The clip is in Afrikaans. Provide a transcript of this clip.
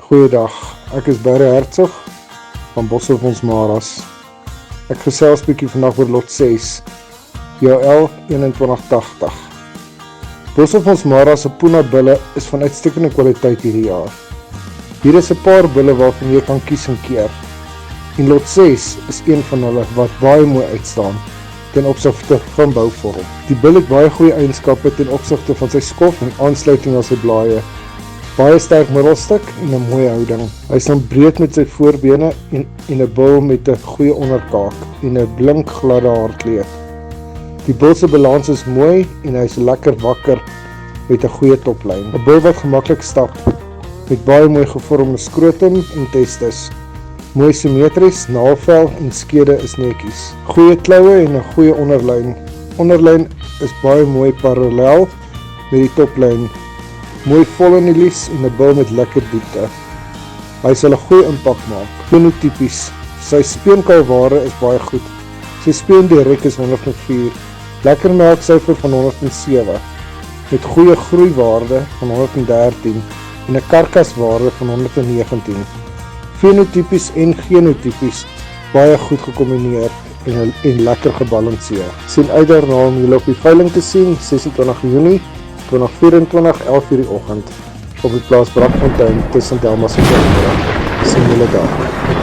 Goeiedag, ek is Barry Herzog van Boshoff ons Maras. Ek gesels bietjie vandag oor lot 6, JL 2180. Boshoff ons Maras se Puna bulle is van uitstekende kwaliteit hierdie jaar. Hier is 'n paar bulle waarvan jy kan kies en keer. En lot 6 is een van hulle wat baie mooi uitstaan ten opsigte van bouvorm. Die bil het baie goeie eienskappe ten opsigte van sy skof en aansluiting aan sy blaaie. Baie sterk middelstuk en 'n mooi houding. Hy staan breed met sy voorbene en 'n bil met 'n goeie onderkaak en 'n blink gladde haarkleed. Die bil se balans is mooi en hy is lekker wakker met 'n goeie toplyn. 'n Bil wat gemaklik stap met baie mooi gevormde skrotum en testis. Mooi simmetries, naalvel en skede is netjies. Goeie kloue en 'n goeie onderlyn. Onderlyn is baie mooi parallel met die toplyn. Mooi vol in die lies en 'n bil met lekker diepte. Hy sal 'n goeie impak maak. Fenotypies. Sy speenkalwaarde is baie goed. Sy speen direk is 104. Lekker melksyfer van 107. Met goeie groeiwaarde van 113 en 'n karkaswaarde van 119. Fenotypies en genotypies baie goed gekombineer en lekker gebalanseer. Sien uit daarna om julle op die veiling te sien 26 Junie 2024, 11:00 die oggend op die plaas Brakfontein tussen Delmas en Kaapstad. Sien julle daar.